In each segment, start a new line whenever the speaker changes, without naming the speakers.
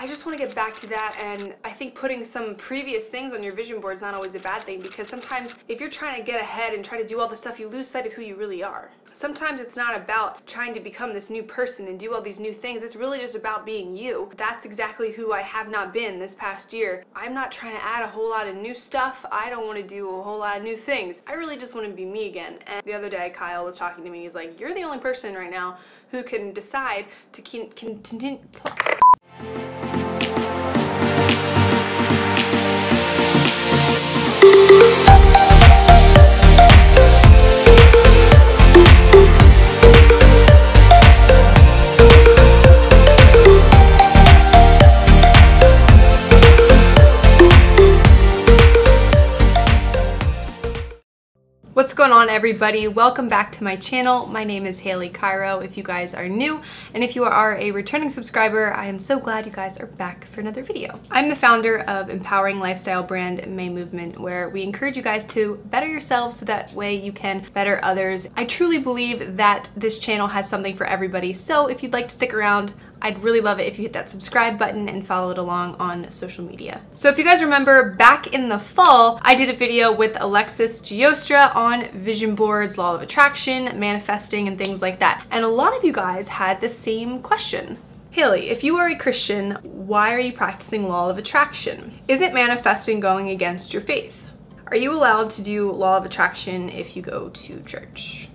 I just want to get back to that, and I think putting some previous things on your vision board is not always a bad thing, because sometimes if you're trying to get ahead and try to do all this stuff, you lose sight of who you really are. Sometimes it's not about trying to become this new person and do all these new things. It's really just about being you. That's exactly who I have not been this past year. I'm not trying to add a whole lot of new stuff. I don't want to do a whole lot of new things. I really just want to be me again. And the other day, Kyle was talking to me. He's like, you're the only person right now who can decide to continue. What's going on, everybody? Welcome back to my channel. My name is Haley Cairo if you guys are new, and if you are a returning subscriber, I am so glad you guys are back for another video. I'm the founder of empowering lifestyle brand May Movement, where we encourage you guys to better yourselves so that way you can better others. I truly believe that this channel has something for everybody, so if you'd like to stick around, I'd really love it if you hit that subscribe button and follow it along on social media. So if you guys remember, back in the fall, I did a video with Alexis Giostra on vision boards, law of attraction, manifesting, and things like that. And a lot of you guys had the same question. Haley, if you are a Christian, why are you practicing law of attraction? Isn't manifesting going against your faith? Are you allowed to do law of attraction if you go to church?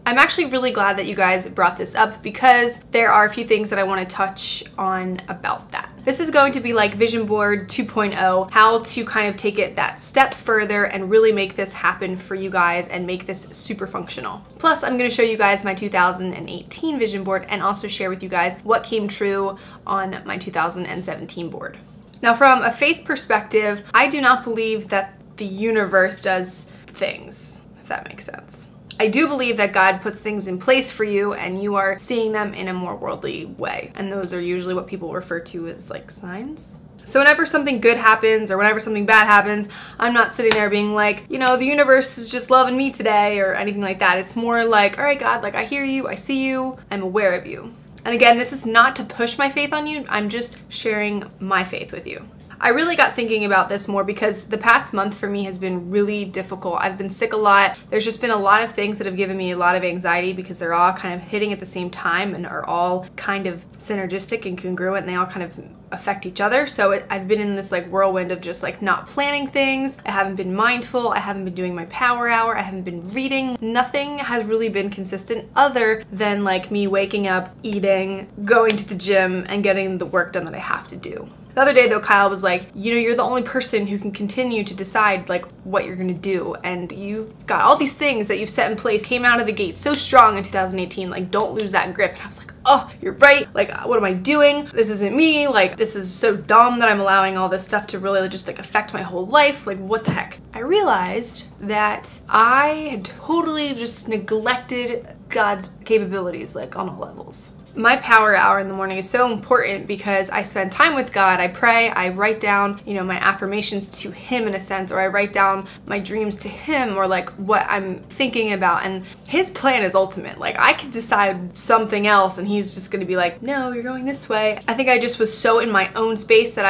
I'm actually really glad that you guys brought this up, because there are a few things that I want to touch on about that. This is going to be like Vision Board 2.0, how to kind of take it that step further and really make this happen for you guys and make this super functional. Plus, I'm going to show you guys my 2018 vision board and also share with you guys what came true on my 2017 board. Now, from a faith perspective, I do not believe that the universe does things, if that makes sense. I do believe that God puts things in place for you and you are seeing them in a more worldly way. And those are usually what people refer to as like signs. So whenever something good happens or whenever something bad happens, I'm not sitting there being like, you know, the universe is just loving me today or anything like that. It's more like, all right, God, like I hear you, I see you, I'm aware of you. And again, this is not to push my faith on you. I'm just sharing my faith with you. I really got thinking about this more because the past month for me has been really difficult. I've been sick a lot. There's just been a lot of things that have given me a lot of anxiety because they're all kind of hitting at the same time and are all kind of synergistic and congruent, and they all kind of affect each other. So I've been in this like whirlwind of just like not planning things. I haven't been mindful. I haven't been doing my power hour. I haven't been reading. Nothing has really been consistent other than like me waking up, eating, going to the gym, and getting the work done that I have to do. The other day though, Kyle was like, you know, you're the only person who can continue to decide like what you're gonna do, and you've got all these things that you've set in place, came out of the gate so strong in 2018, like don't lose that grip. And I was like, oh, you're right, like what am I doing? This isn't me, like this is so dumb that I'm allowing all this stuff to really just like affect my whole life, like what the heck? I realized that I had totally just neglected God's capabilities like on all levels. My power hour in the morning is so important because I spend time with God. I pray, I write down, you know, my affirmations to Him in a sense, or I write down my dreams to Him, or like what I'm thinking about, and His plan is ultimate. Like I could decide something else and He's just gonna be like, no, you're going this way. I think I just was so in my own space that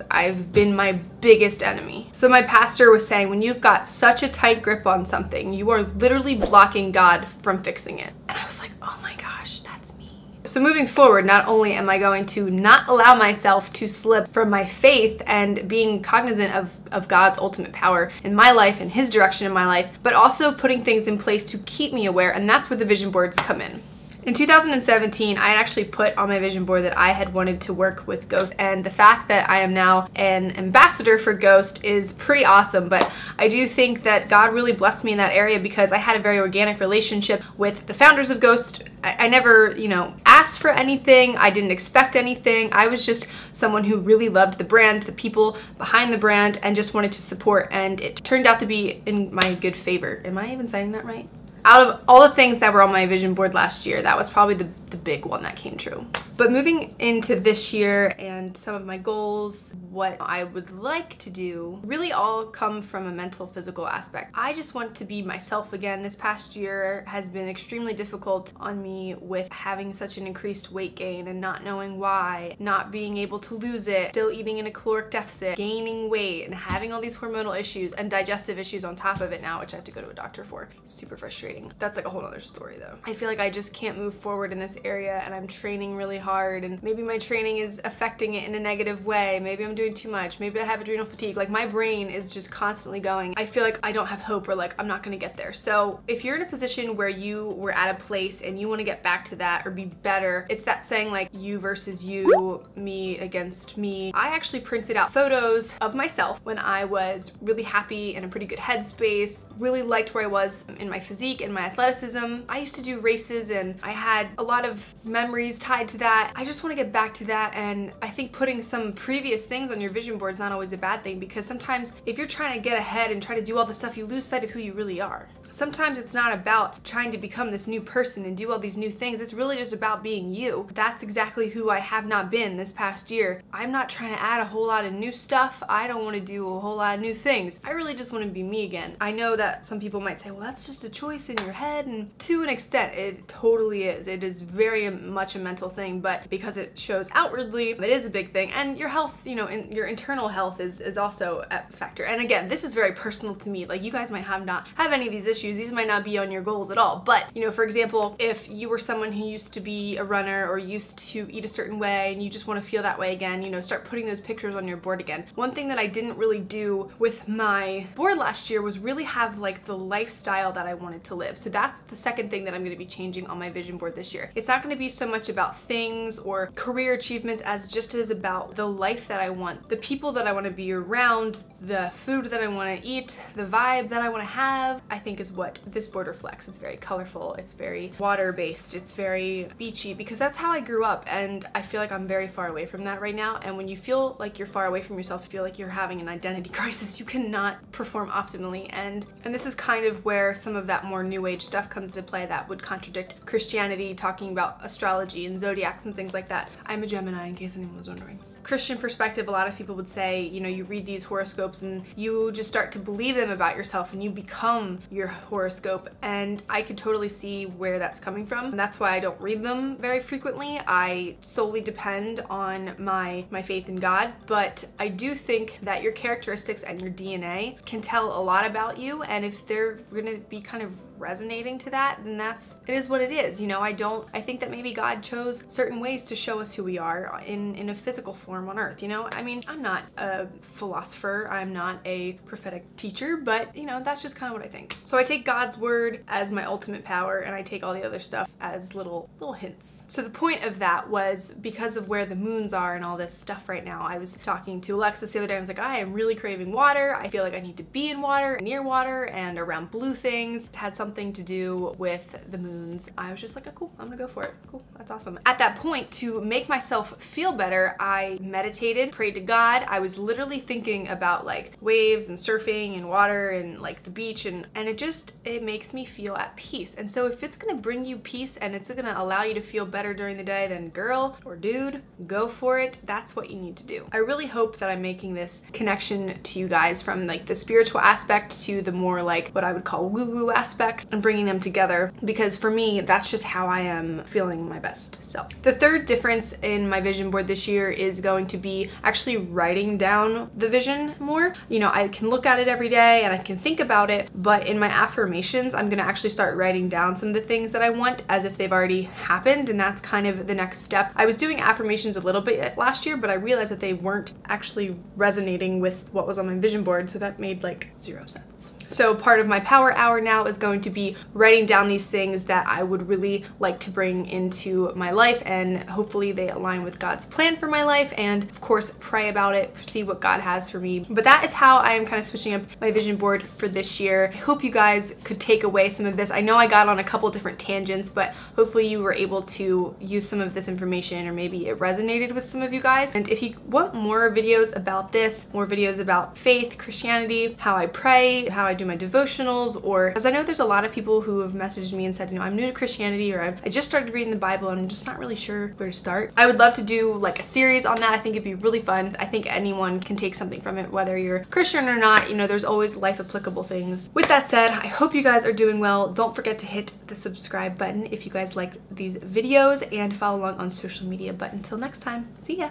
I've been my biggest enemy. So my pastor was saying, when you've got such a tight grip on something, you are literally blocking God from fixing it. And I was like, oh my gosh, that's me. So moving forward, not only am I going to not allow myself to slip from my faith and being cognizant of God's ultimate power in my life and His direction in my life, but also putting things in place to keep me aware, and that's where the vision boards come in. In 2017, I actually put on my vision board that I had wanted to work with Ghost, and the fact that I am now an ambassador for Ghost is pretty awesome. But I do think that God really blessed me in that area because I had a very organic relationship with the founders of Ghost. I never, you know, asked for anything. I didn't expect anything. I was just someone who really loved the brand, the people behind the brand, and just wanted to support, and it turned out to be in my good favor. Am I even saying that right? Out of all the things that were on my vision board last year, that was probably the big one that came true. But moving into this year and some of my goals, what I would like to do really all come from a mental, physical aspect. I just want to be myself again. This past year has been extremely difficult on me with having such an increased weight gain and not knowing why, not being able to lose it, still eating in a caloric deficit, gaining weight, and having all these hormonal issues and digestive issues on top of it now, which I have to go to a doctor for. It's super frustrating. That's like a whole other story though. I feel like I just can't move forward in this area, and I'm training really hard, and maybe my training is affecting it in a negative way. Maybe I'm doing too much. Maybe I have adrenal fatigue. Like, my brain is just constantly going. I feel like I don't have hope, or like I'm not gonna get there. So if you're in a position where you were at a place and you want to get back to that or be better, it's that saying like you versus you, me against me. I actually printed out photos of myself when I was really happy, in a pretty good headspace, really liked where I was in my physique and my athleticism. I used to do races and I had a lot of memories tied to that. I just want to get back to that, and I think putting some previous things on your vision board is not always a bad thing, because sometimes if you're trying to get ahead and try to do all the stuff, you lose sight of who you really are. Sometimes it's not about trying to become this new person and do all these new things. It's really just about being you. That's exactly who I have not been this past year. I'm not trying to add a whole lot of new stuff. I don't want to do a whole lot of new things. I really just want to be me again. I know that some people might say, well, that's just a choice in your head, and to an extent, it totally is. It is very much a mental thing, but because it shows outwardly, it is a big thing. And your health, you know, your internal health is also a factor. And again, this is very personal to me. Like, you guys might not have any of these issues. These might not be on your goals at all. But, you know, for example, if you were someone who used to be a runner or used to eat a certain way and you just want to feel that way again, you know, start putting those pictures on your board again. One thing that I didn't really do with my board last year was really have like the lifestyle that I wanted to live. So that's the second thing that I'm going to be changing on my vision board this year. It's not going to be so much about things or career achievements as just as about the life that I want, the people that I want to be around, the food that I want to eat, the vibe that I want to have, I think is what this board reflects. It's very colorful, it's very water-based, it's very beachy, because that's how I grew up, and I feel like I'm very far away from that right now. And when you feel like you're far away from yourself, feel like you're having an identity crisis, you cannot perform optimally. And this is kind of where some of that more new age stuff comes to play that would contradict Christianity, talking about astrology and zodiacs and things like that. I'm a Gemini, in case anyone was wondering. Christian perspective, a lot of people would say, you know, you read these horoscopes and you just start to believe them about yourself and you become your horoscope, and I could totally see where that's coming from, and that's why I don't read them very frequently. I solely depend on my faith in God, but I do think that your characteristics and your DNA can tell a lot about you, and if they're gonna be kind of resonating to that, then it is what it is. You know, I think that maybe God chose certain ways to show us who we are in a physical form on earth, you know? I mean, I'm not a philosopher, I'm not a prophetic teacher, but you know, that's just kind of what I think. So I take God's word as my ultimate power, and I take all the other stuff as little hints. So the point of that was because of where the moons are and all this stuff right now. I was talking to Alexis the other day, I was like, I am really craving water. I feel like I need to be in water, near water, and around blue things. It had something to do with the moons. I was just like, oh, cool, I'm gonna go for it. Cool, that's awesome. At that point, to make myself feel better, I meditated, prayed to God. I was literally thinking about like waves and surfing and water and like the beach, and it makes me feel at peace. And so if it's gonna bring you peace and it's gonna allow you to feel better during the day, then girl or dude, go for it. That's what you need to do. I really hope that I'm making this connection to you guys from like the spiritual aspect to the more like what I would call woo-woo aspect, and bringing them together, because for me, that's just how I am feeling my best self. The third difference in my vision board this year is going to be actually writing down the vision more. You know, I can look at it every day and I can think about it, but in my affirmations, I'm gonna actually start writing down some of the things that I want as if they've already happened, and that's kind of the next step. I was doing affirmations a little bit last year, but I realized that they weren't actually resonating with what was on my vision board, so that made like 0 sense. So part of my power hour now is going to be writing down these things that I would really like to bring into my life, and hopefully they align with God's plan for my life, and of course pray about it, see what God has for me. But that is how I am kind of switching up my vision board for this year. I hope you guys could take away some of this. I know I got on a couple different tangents, but hopefully you were able to use some of this information, or maybe it resonated with some of you guys. And if you want more videos about this, more videos about faith, Christianity, how I pray, how I do my devotionals, or because I know there's a lot of people who have messaged me and said, you know, I'm new to Christianity, or I just started reading the Bible and I'm just not really sure where to start. I would love to do like a series on that. I think it'd be really fun. I think anyone can take something from it, whether you're Christian or not. You know, there's always life applicable things. With that said, I hope you guys are doing well. Don't forget to hit the subscribe button if you guys liked these videos, and follow along on social media. But until next time, see ya.